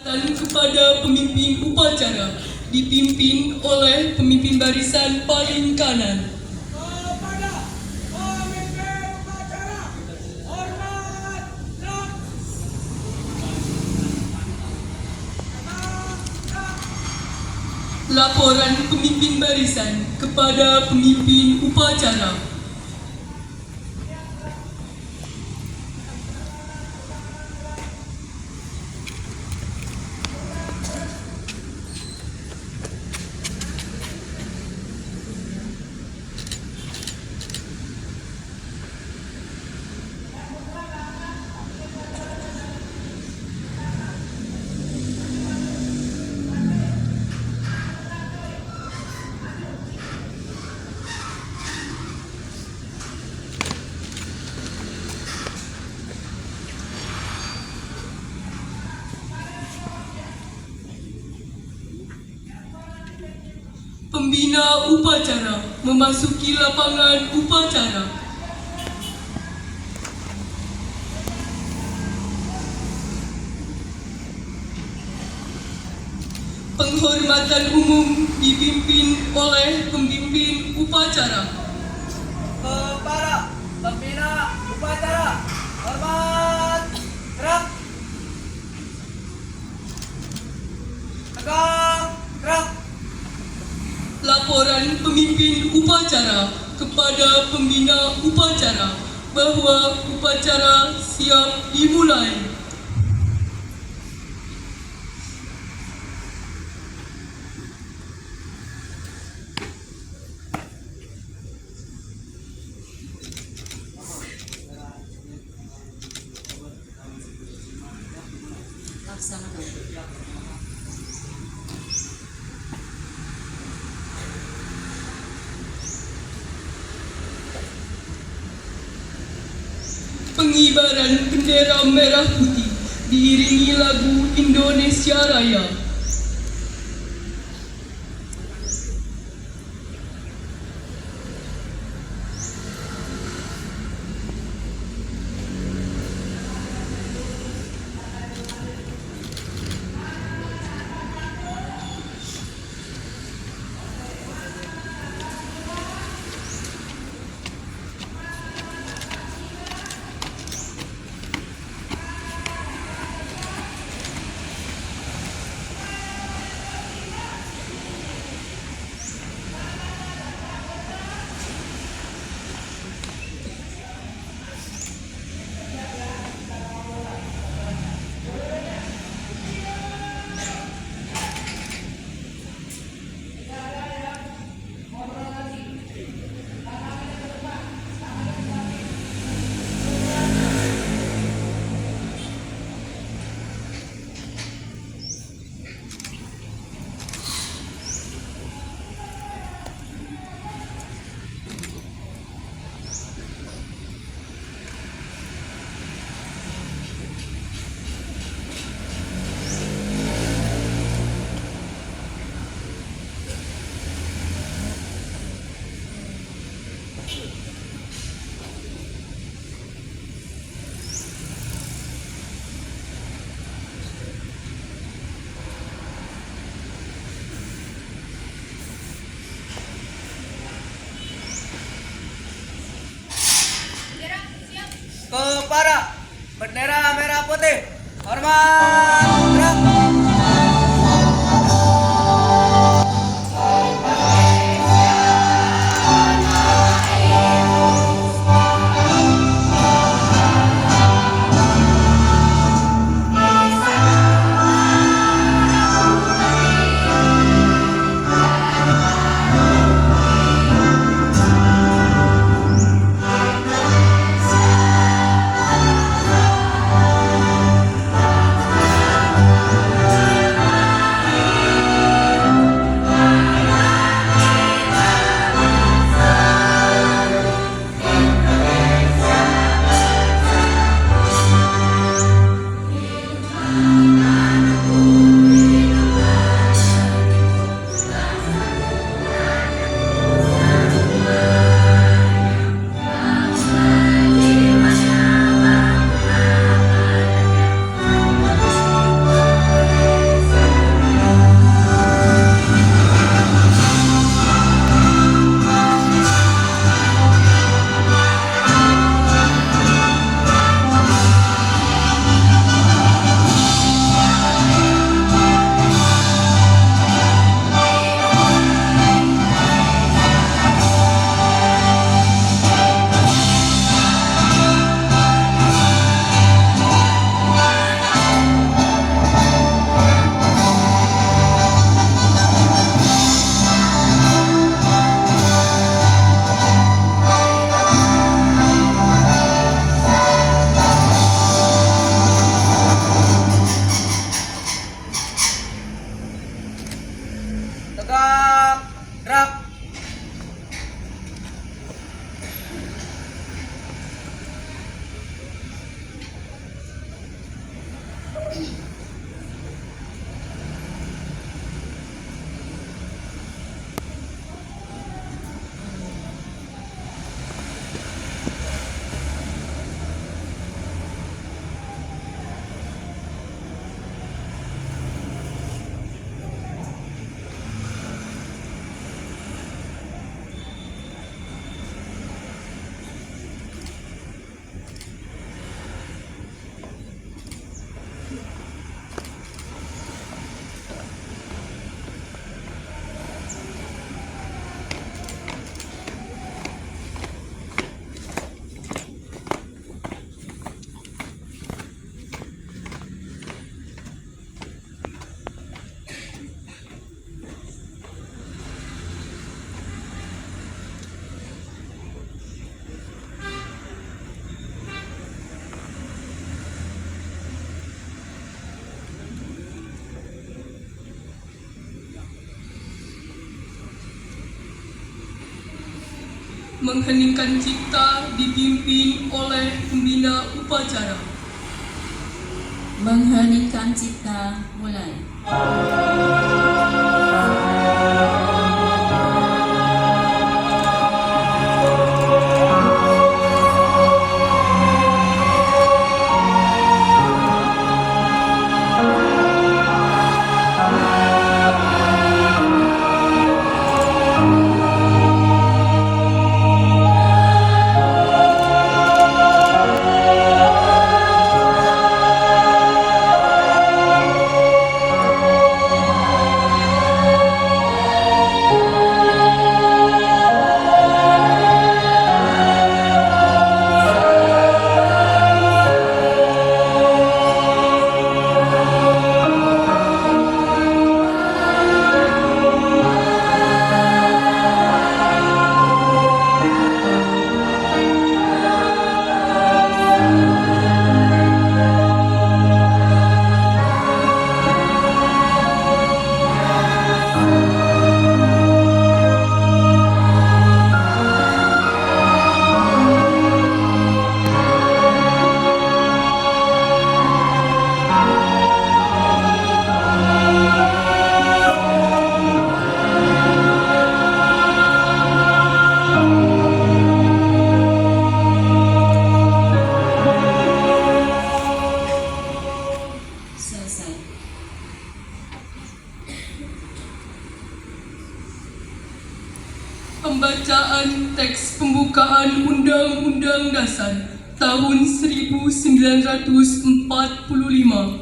Dan kepada pemimpin upacara dipimpin oleh pemimpin barisan paling kanan. Kepada pemimpin upacara, hormat, gerak. Laporan pemimpin barisan kepada pemimpin upacara. Pembina upacara memasuki lapangan upacara. Penghormatan umum dipimpin oleh pemimpin upacara. Kepada pembina upacara, hormat, gerak. Tegak, gerak. Laporan pemimpin upacara kepada pembina upacara bahwa upacara siap dimulai. Pengibaran bendera merah putih diiringi lagu Indonesia Raya. Kepada bendera merah putih, hormat, gerak. Mengheningkan cipta dipimpin oleh pembina upacara. Mengheningkan cipta mulai. Selesai. Pembacaan teks pembukaan Undang-Undang Dasar tahun 1945.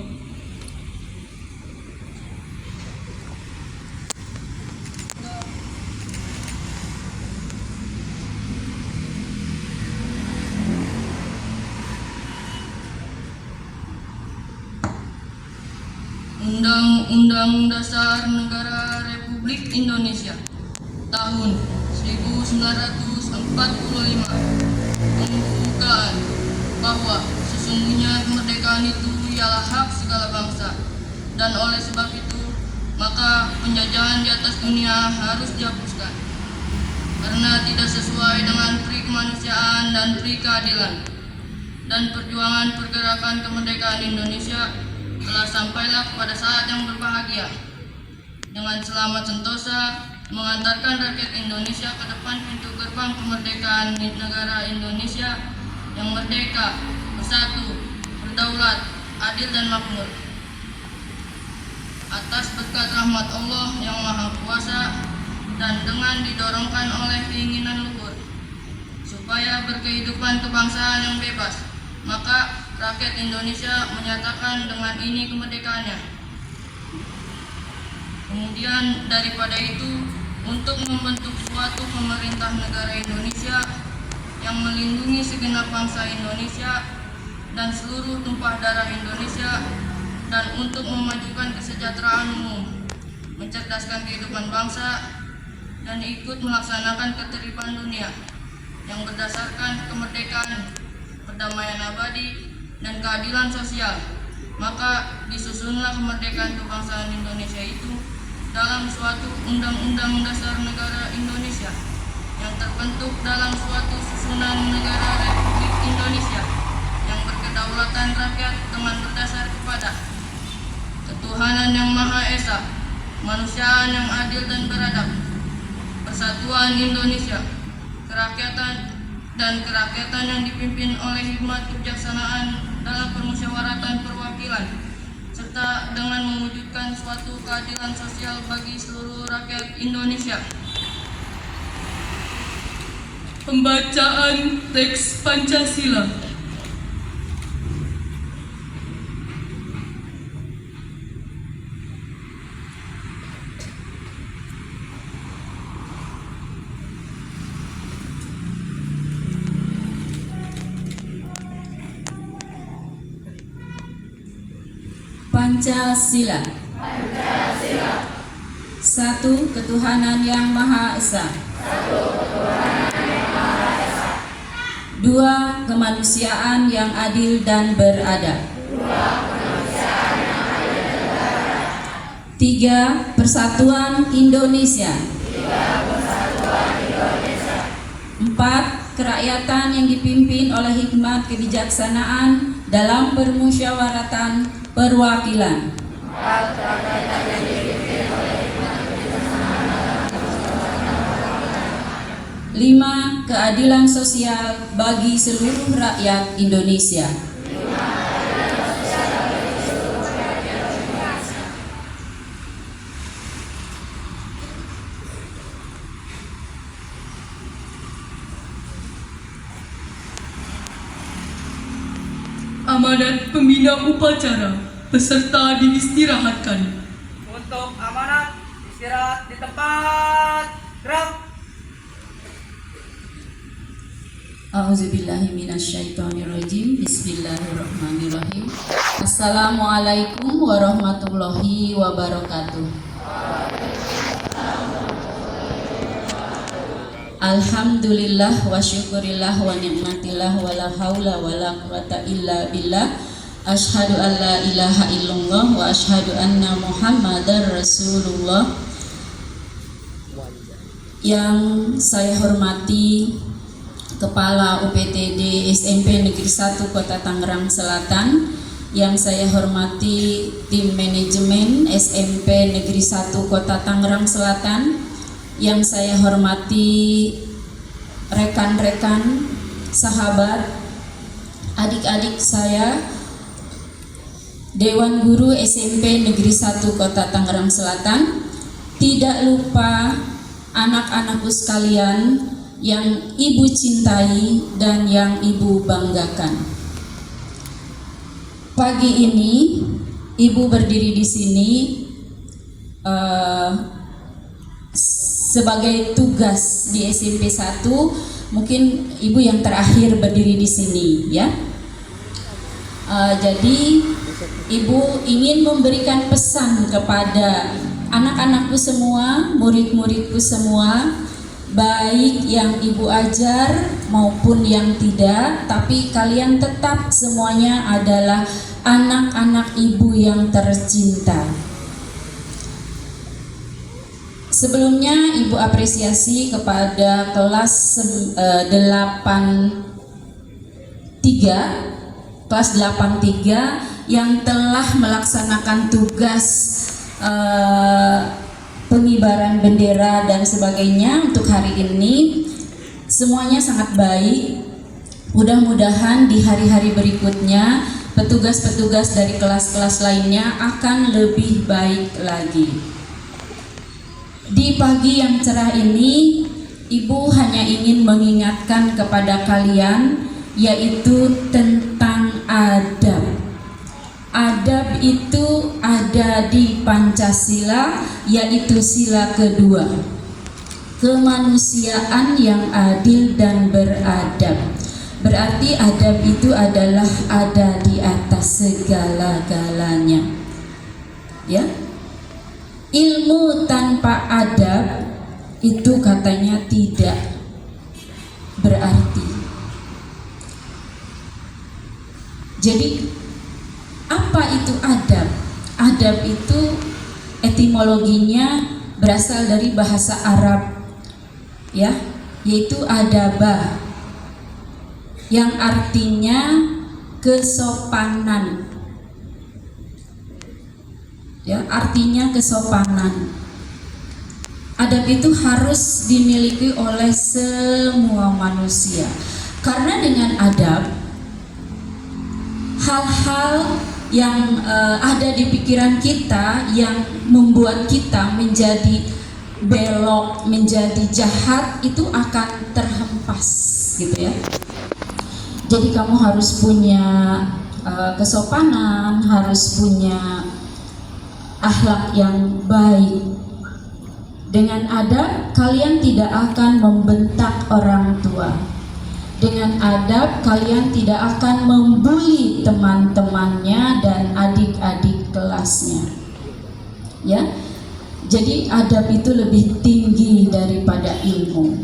Undang-Undang Dasar Negara Republik Indonesia tahun 1945 membukakan bahwa sesungguhnya kemerdekaan itu ialah hak segala bangsa, dan oleh sebab itu maka penjajahan di atas dunia harus dihapuskan karena tidak sesuai dengan peri kemanusiaan dan peri keadilan, dan perjuangan pergerakan kemerdekaan Indonesia telah sampailah pada saat yang berbahagia dengan selamat sentosa mengantarkan rakyat Indonesia ke depan pintu gerbang kemerdekaan negara Indonesia yang merdeka, bersatu, berdaulat, adil dan makmur. Atas berkat rahmat Allah yang Maha Kuasa dan dengan didorongkan oleh keinginan luhur supaya berkehidupan kebangsaan yang bebas, maka rakyat Indonesia menyatakan dengan ini kemerdekaannya. Kemudian daripada itu, untuk membentuk suatu pemerintah negara Indonesia yang melindungi segenap bangsa Indonesia dan seluruh tumpah darah Indonesia, dan untuk memajukan kesejahteraan umum, mencerdaskan kehidupan bangsa, dan ikut melaksanakan ketertiban dunia yang berdasarkan kemerdekaan, perdamaian abadi, dan keadilan sosial, maka disusunlah kemerdekaan kebangsaan Indonesia itu dalam suatu Undang-Undang Dasar Negara Indonesia yang terbentuk dalam suatu susunan negara Republik Indonesia yang berkedaulatan rakyat dengan berdasar kepada ketuhanan yang Maha Esa, kemanusiaan yang adil dan beradab, persatuan Indonesia, kerakyatan yang dipimpin oleh hikmat kebijaksanaan dalam permusyawaratan perwakilan, serta dengan mewujudkan suatu keadilan sosial bagi seluruh rakyat Indonesia. Pembacaan teks Pancasila. Pancasila. Satu, ketuhanan yang Maha Esa. Dua, kemanusiaan yang adil dan beradab. Tiga, persatuan Indonesia. 4. Kerakyatan yang dipimpin oleh hikmat kebijaksanaan dalam permusyawaratan perwakilan. 5. Keadilan sosial bagi seluruh rakyat Indonesia. Amanat pembina upacara, peserta diistirahatkan. Untuk amanat, istirahat di tempat. Gerak. A'udzubillahi minasyaitonirrajim. Bismillahirrahmanirrahim. Assalamualaikum warahmatullahi wabarakatuh. Alhamdulillah wa syukurillah wa ni'matillah wa la haula wa la quwata illa billah. Asyhadu an la ilaha illallah wa asyhadu anna Muhammadar Rasulullah. Yang saya hormati Kepala UPTD SMP Negeri 1 Kota Tangerang Selatan, yang saya hormati tim manajemen SMP Negeri 1 Kota Tangerang Selatan, yang saya hormati rekan-rekan, sahabat, adik-adik saya, Dewan Guru SMP Negeri 1 Kota Tangerang Selatan, tidak lupa anak-anakku sekalian yang ibu cintai dan yang ibu banggakan. Pagi ini ibu berdiri di sini sebagai tugas di SMP 1, mungkin ibu yang terakhir berdiri di sini ya. Jadi ibu ingin memberikan pesan kepada anak-anakku semua, murid-muridku semua, baik yang ibu ajar maupun yang tidak, tapi kalian tetap semuanya adalah anak-anak ibu yang tercinta. Sebelumnya ibu apresiasi kepada kelas 83 yang telah melaksanakan tugas pengibaran bendera dan sebagainya untuk hari ini. Semuanya sangat baik. Mudah-mudahan di hari-hari berikutnya petugas-petugas dari kelas-kelas lainnya akan lebih baik lagi. Di pagi yang cerah ini, ibu hanya ingin mengingatkan kepada kalian, yaitu tentang adab. Adab itu ada di Pancasila, yaitu sila kedua, kemanusiaan yang adil dan beradab. Berarti adab itu adalah ada di atas segala-galanya. Ya, ilmu tanpa adab itu katanya tidak berarti. Jadi apa itu adab? Adab itu etimologinya berasal dari bahasa Arab, ya, yaitu adabah, yang artinya kesopanan, ya, artinya kesopanan. Adab itu harus dimiliki oleh semua manusia, karena dengan adab hal-hal yang ada di pikiran kita yang membuat kita menjadi belok, menjadi jahat, itu akan terhempas gitu ya. Jadi kamu harus punya kesopanan, harus punya akhlak yang baik. Dengan adab kalian tidak akan membentak orang tua. Dengan adab kalian tidak akan membuli teman-temannya dan adik-adik kelasnya. Ya. Jadi adab itu lebih tinggi daripada ilmu.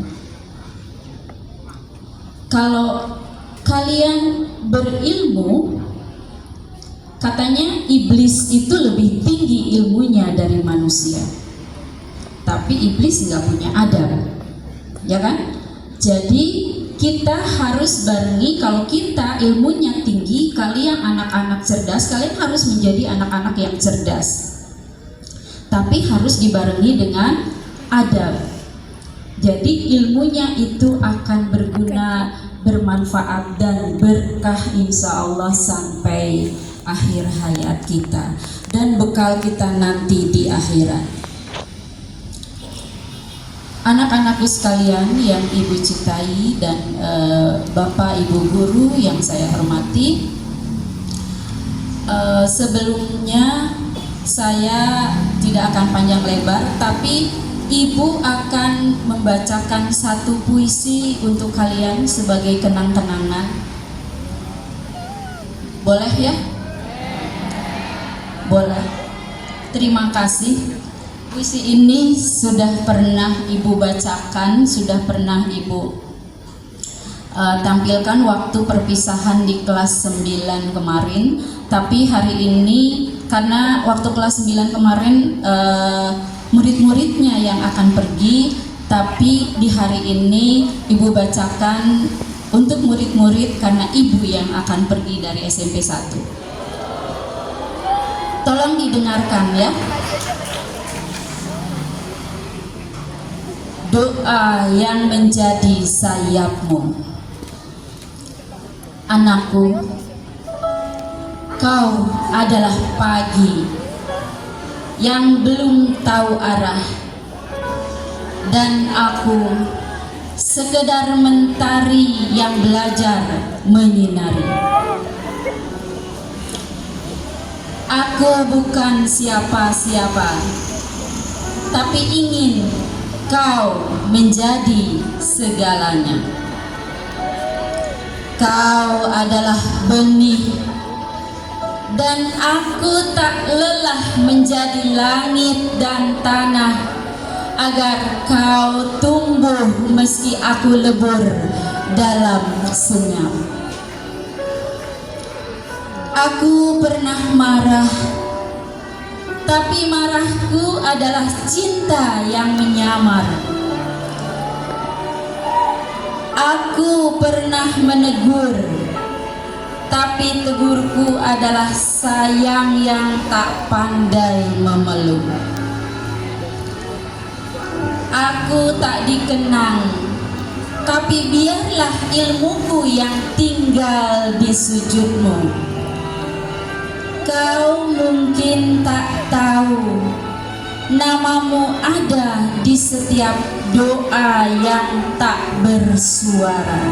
Kalau kalian berilmu, katanya iblis itu lebih tinggi ilmunya dari manusia. Tapi iblis nggak punya adab, ya kan? Jadi kita harus barengi, kalau kita ilmunya tinggi, kalian anak-anak cerdas, kalian harus menjadi anak-anak yang cerdas. Tapi harus dibarengi dengan adab. Jadi ilmunya itu akan berguna, bermanfaat dan berkah insya Allah sampai akhir hayat kita dan bekal kita nanti di akhirat. Anak-anakku sekalian yang ibu cintai dan bapak ibu guru yang saya hormati, sebelumnya saya tidak akan panjang lebar, tapi ibu akan membacakan satu puisi untuk kalian sebagai kenang-kenangan. Boleh ya? Boleh. Terima kasih. Puisi ini sudah pernah ibu bacakan, sudah pernah ibu tampilkan waktu perpisahan di kelas 9 kemarin. Tapi hari ini karena waktu kelas 9 kemarin murid-muridnya yang akan pergi, tapi di hari ini ibu bacakan untuk murid-murid karena ibu yang akan pergi dari SMP 1. Tolong didengarkan ya. Doa yang menjadi sayapmu. Anakku, kau adalah pagi yang belum tahu arah, dan aku sekedar mentari yang belajar menyinari. Aku bukan siapa-siapa, tapi ingin kau menjadi segalanya. Kau adalah benih, dan aku tak lelah menjadi langit dan tanah, agar kau tumbuh meski aku lebur dalam senyap. Aku pernah marah, tapi marahku adalah cinta yang menyamar. Aku pernah menegur, tapi tegurku adalah sayang yang tak pandai memeluk. Aku tak dikenang, tapi biarlah ilmuku yang tinggal di sujudmu. Kau mungkin tak tahu, namamu ada di setiap doa yang tak bersuara.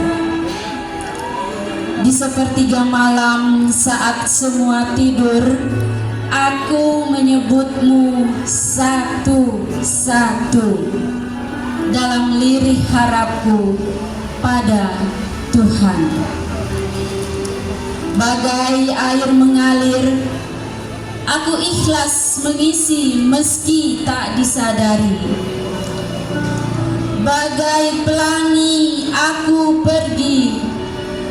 Di sepertiga malam saat semua tidur, aku menyebutmu satu-satu dalam lirih harapku pada Tuhan. Bagai air mengalir, aku ikhlas mengisi meski tak disadari. Bagai pelangi aku pergi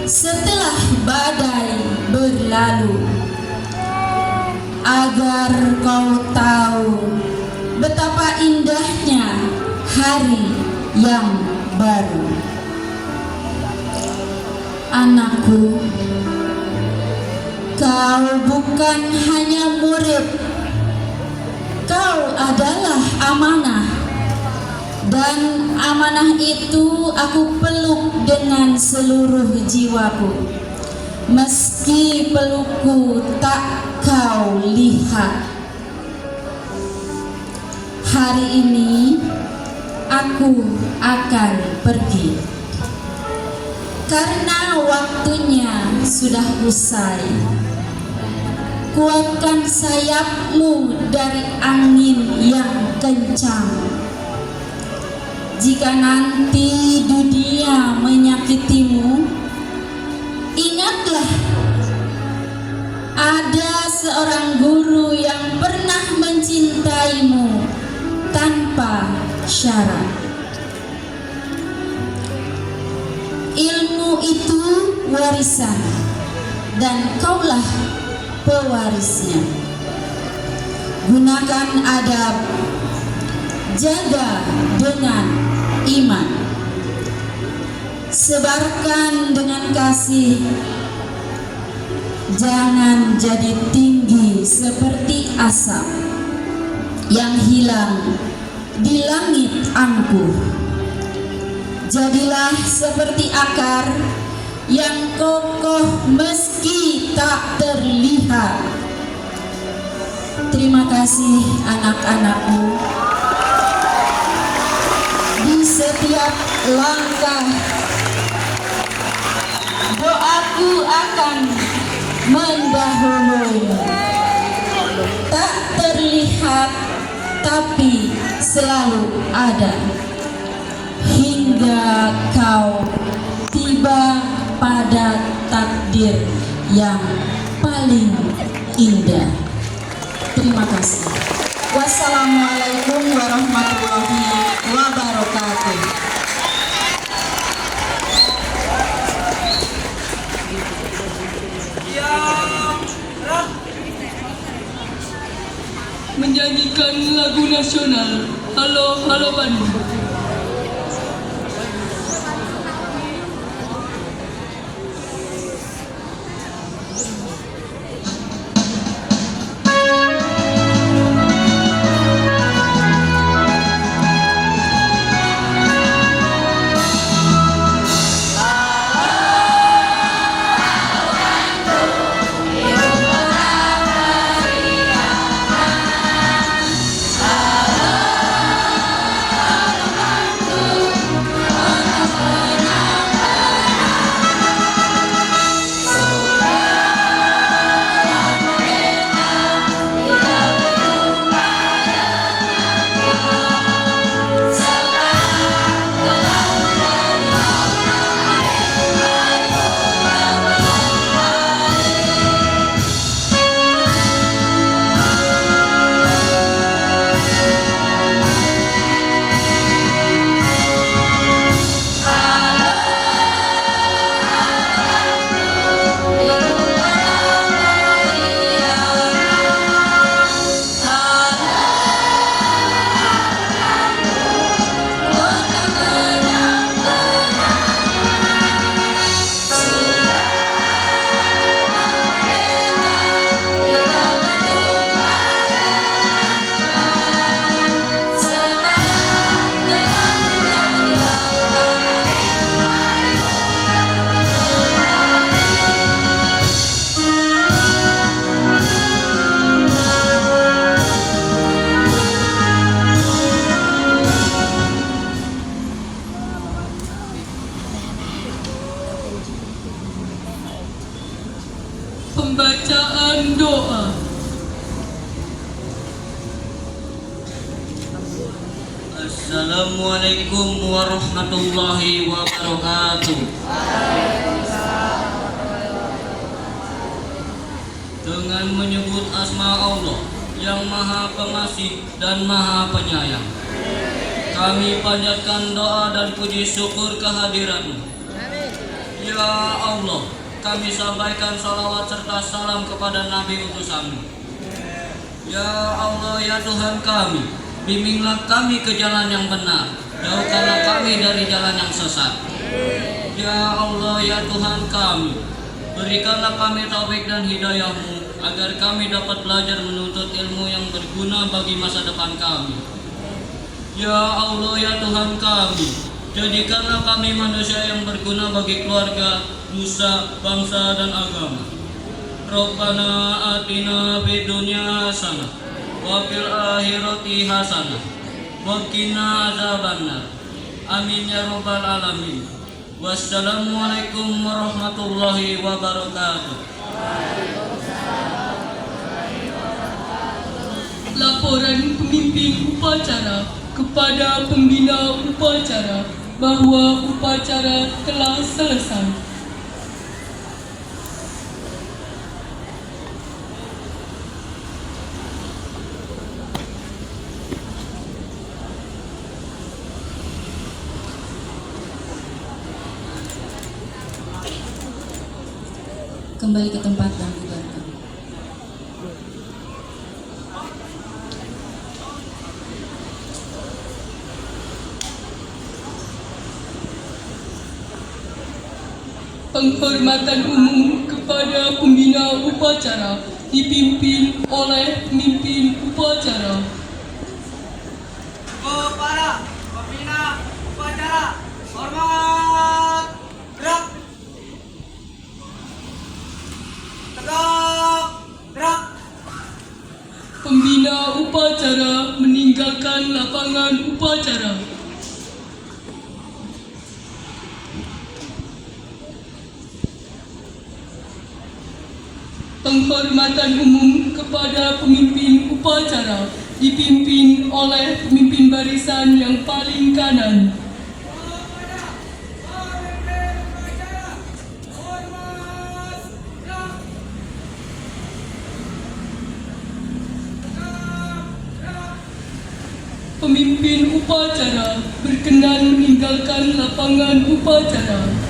setelah badai berlalu, agar kau tahu betapa indahnya hari yang baru. Anakku, kau bukan hanya murid, kau adalah amanah. Dan amanah itu aku peluk dengan seluruh jiwaku, meski pelukku tak kau lihat. Hari ini aku akan pergi, karena waktunya sudah usai. Kuatkan sayapmu dari angin yang kencang. Jika nanti dunia menyakitimu, ingatlah ada seorang guru yang pernah mencintaimu tanpa syarat. Ilmu itu warisan, dan kaulah pewarisnya. Gunakan adab, jaga dengan iman. sebarkan dengan kasih. Jangan jadi tinggi seperti asap yang hilang di langit angkuh. Jadilah seperti akar yang kokoh meski tak terlihat. Terima kasih anak-anakku. Di setiap langkah doaku akan mendahului. Tak terlihat tapi selalu ada, hingga kau tiba pada takdir yang paling indah. Terima kasih. Wassalamualaikum warahmatullahi wabarakatuh. Menyanyikan lagu nasional Halo Halo Bandung. Pembacaan doa. Assalamualaikum warahmatullahi wabarakatuh. Dengan menyebut asma Allah yang Maha Pengasih dan Maha Penyayang, kami panjatkan doa dan puji syukur kehadirat-Mu. Ya Allah, kami sampaikan salawat serta salam kepada Nabi utusan-Mu. Ya Allah, ya Tuhan kami, bimbinglah kami ke jalan yang benar, jauhkanlah kami dari jalan yang sesat. Ya Allah, ya Tuhan kami, berikanlah kami taufik dan hidayah-Mu agar kami dapat belajar menuntut ilmu yang berguna bagi masa depan kami. Ya Allah, ya Tuhan kami, jadikanlah kami manusia yang berguna bagi keluarga, nusa, bangsa, dan agama. Rabbana atina fid dunya hasanah wa fil akhirati hasanah wa qina adzabannar. Amin ya rabbal alamin. Wassalamualaikum warahmatullahi wabarakatuh. Laporan pemimpin upacara kepada pembina upacara bahwa upacara telah selesai. Kembali ke tempat dan bubarkan. Penghormatan umum kepada pembina upacara dipimpin oleh pemimpin upacara. Kepada pembina upacara, hormat, gerak. Tegak, gerak. Pembina upacara meninggalkan lapangan upacara. Penghormatan umum kepada pemimpin upacara dipimpin oleh pemimpin barisan yang paling kanan. Pemimpin upacara berkenan meninggalkan lapangan upacara.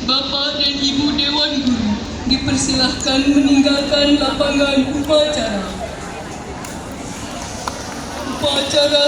Bapak dan Ibu Dewan Guru dipersilahkan meninggalkan lapangan upacara. Upacara